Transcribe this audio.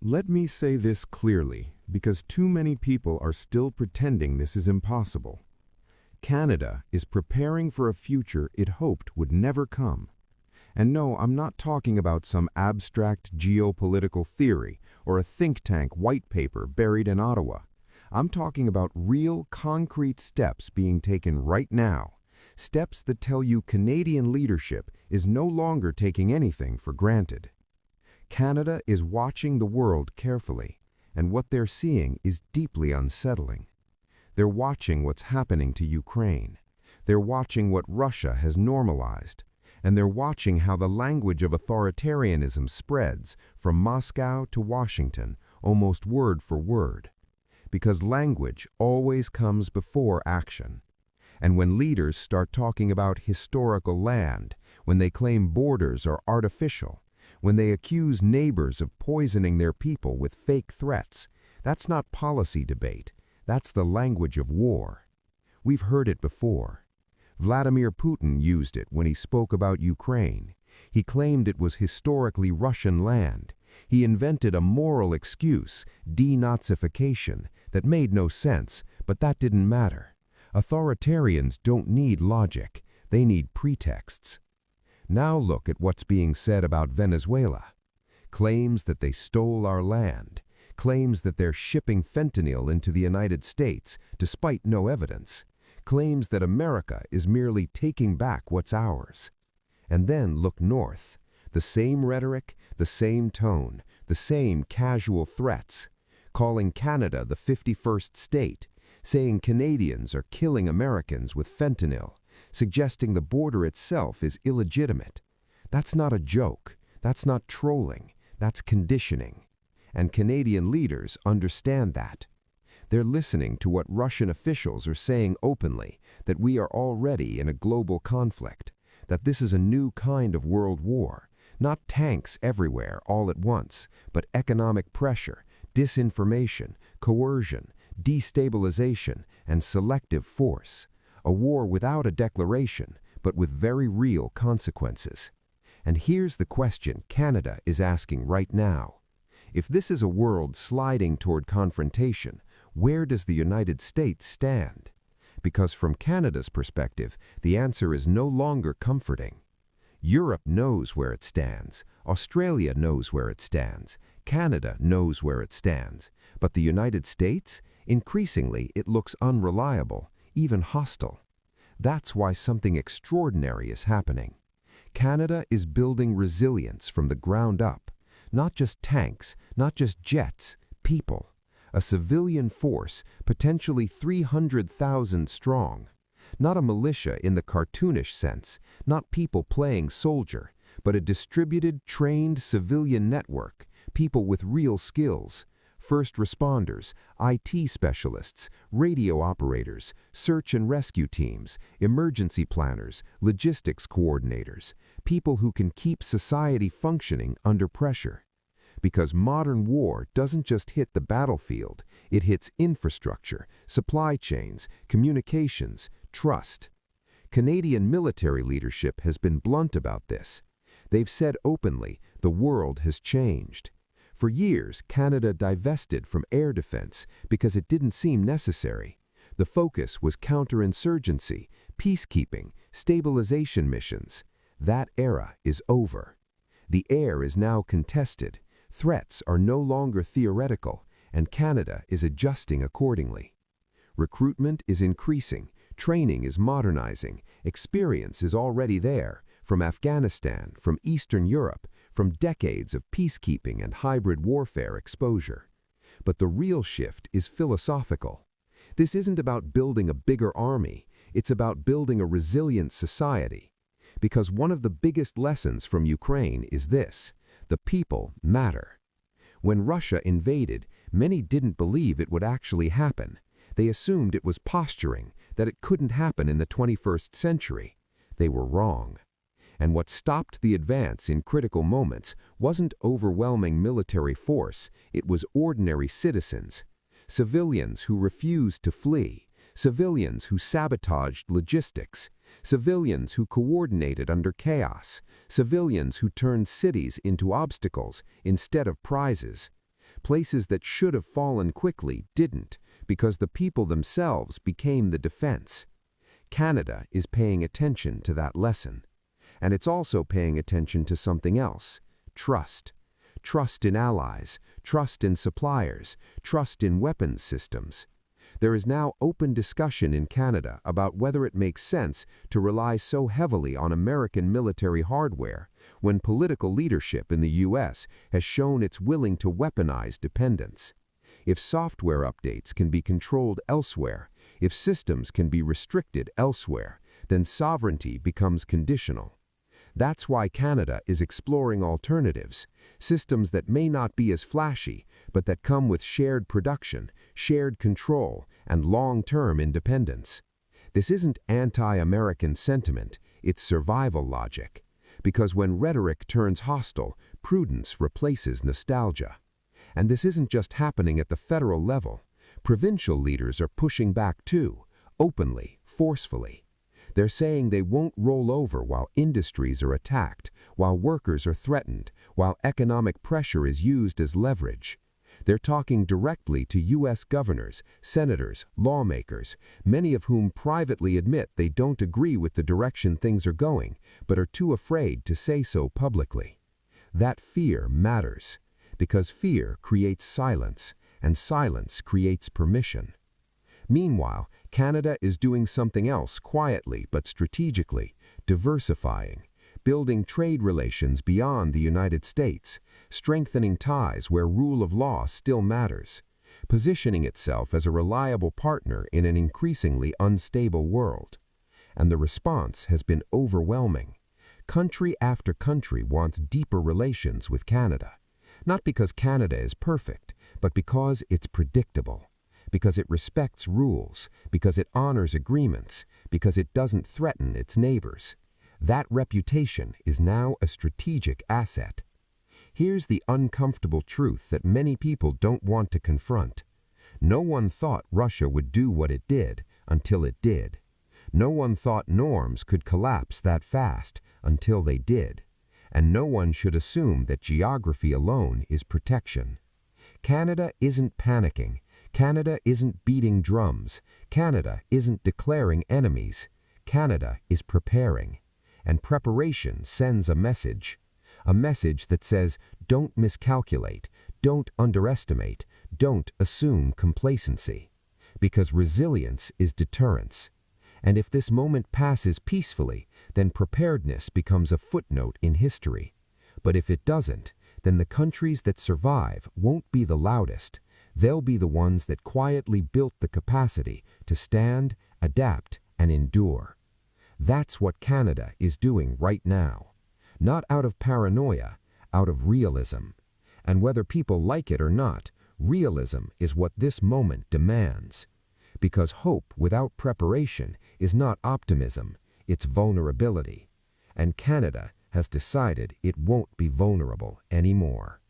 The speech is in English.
Let me say this clearly, because too many people are still pretending this is impossible. Canada is preparing for a future it hoped would never come. And no, I'm not talking about some abstract geopolitical theory or a think tank white paper buried in Ottawa. I'm talking about real, concrete steps being taken right now. Steps that tell you Canadian leadership is no longer taking anything for granted. Canada is watching the world carefully, and what they're seeing is deeply unsettling. They're watching what's happening to Ukraine. They're watching what Russia has normalized. And they're watching how the language of authoritarianism spreads from Moscow to Washington, almost word for word. Because language always comes before action. And when leaders start talking about historical land, when they claim borders are artificial, when they accuse neighbors of poisoning their people with fake threats, that's not policy debate. That's the language of war. We've heard it before. Vladimir Putin used it when he spoke about Ukraine. He claimed it was historically Russian land. He invented a moral excuse, denazification, that made no sense, but that didn't matter. Authoritarians don't need logic. They need pretexts. Now look at what's being said about Venezuela. Claims that they stole our land. Claims that they're shipping fentanyl into the United States, despite no evidence. Claims that America is merely taking back what's ours. And then look north. The same rhetoric, the same tone, the same casual threats. Calling Canada the 51st state, saying Canadians are killing Americans with fentanyl, suggesting the border itself is illegitimate. That's not a joke. That's not trolling. That's conditioning. And Canadian leaders understand that. They're listening to what Russian officials are saying openly, that we are already in a global conflict, that this is a new kind of world war, not tanks everywhere all at once, but economic pressure, disinformation, coercion, destabilization, and selective force. A war without a declaration, but with very real consequences. And here's the question Canada is asking right now. If this is a world sliding toward confrontation, where does the United States stand? Because from Canada's perspective, the answer is no longer comforting. Europe knows where it stands. Australia knows where it stands. Canada knows where it stands. But the United States? Increasingly, it looks unreliable, even hostile. That's why something extraordinary is happening. Canada is building resilience from the ground up. Not just tanks, not just jets, people. A civilian force, potentially 300,000 strong. Not a militia in the cartoonish sense, not people playing soldier, but a distributed, trained civilian network, people with real skills. First responders, IT specialists, radio operators, search and rescue teams, emergency planners, logistics coordinators, people who can keep society functioning under pressure. Because modern war doesn't just hit the battlefield, it hits infrastructure, supply chains, communications, trust. Canadian military leadership has been blunt about this. They've said openly, the world has changed. For years, Canada divested from air defense because it didn't seem necessary. The focus was counterinsurgency, peacekeeping, stabilization missions. That era is over. The air is now contested. Threats are no longer theoretical, and Canada is adjusting accordingly. Recruitment is increasing, training is modernizing, experience is already there, from Afghanistan, from Eastern Europe, from decades of peacekeeping and hybrid warfare exposure. But the real shift is philosophical. This isn't about building a bigger army, it's about building a resilient society. Because one of the biggest lessons from Ukraine is this: the people matter. When Russia invaded, many didn't believe it would actually happen. They assumed it was posturing, that it couldn't happen in the 21st century. They were wrong. And what stopped the advance in critical moments wasn't overwhelming military force, it was ordinary citizens. Civilians who refused to flee, civilians who sabotaged logistics, civilians who coordinated under chaos, civilians who turned cities into obstacles instead of prizes. Places that should have fallen quickly didn't, because the people themselves became the defense. Canada is paying attention to that lesson. And it's also paying attention to something else: trust. Trust in allies, trust in suppliers, trust in weapons systems. There is now open discussion in Canada about whether it makes sense to rely so heavily on American military hardware when political leadership in the US has shown it's willing to weaponize dependence. If software updates can be controlled elsewhere, if systems can be restricted elsewhere, then sovereignty becomes conditional. That's why Canada is exploring alternatives, systems that may not be as flashy, but that come with shared production, shared control, and long-term independence. This isn't anti-American sentiment, it's survival logic. Because when rhetoric turns hostile, prudence replaces nostalgia. And this isn't just happening at the federal level. Provincial leaders are pushing back too, openly, forcefully. They're saying they won't roll over while industries are attacked, while workers are threatened, while economic pressure is used as leverage. They're talking directly to U.S. governors, senators, lawmakers, many of whom privately admit they don't agree with the direction things are going, but are too afraid to say so publicly. That fear matters, because fear creates silence, and silence creates permission. Meanwhile, Canada is doing something else quietly but strategically, diversifying, building trade relations beyond the United States, strengthening ties where rule of law still matters, positioning itself as a reliable partner in an increasingly unstable world. And the response has been overwhelming. Country after country wants deeper relations with Canada, not because Canada is perfect, but because it's predictable. Because it respects rules, because it honors agreements, because it doesn't threaten its neighbors. That reputation is now a strategic asset. Here's the uncomfortable truth that many people don't want to confront. No one thought Russia would do what it did until it did. No one thought norms could collapse that fast until they did. And no one should assume that geography alone is protection. Canada isn't panicking. Canada isn't beating drums. Canada isn't declaring enemies. Canada is preparing. And preparation sends a message that says, don't miscalculate, don't underestimate, don't assume complacency. Because resilience is deterrence. And if this moment passes peacefully, then preparedness becomes a footnote in history. But if it doesn't, then the countries that survive won't be the loudest. They'll be the ones that quietly built the capacity to stand, adapt, and endure. That's what Canada is doing right now. Not out of paranoia, out of realism. And whether people like it or not, realism is what this moment demands. Because hope without preparation is not optimism, it's vulnerability. And Canada has decided it won't be vulnerable anymore.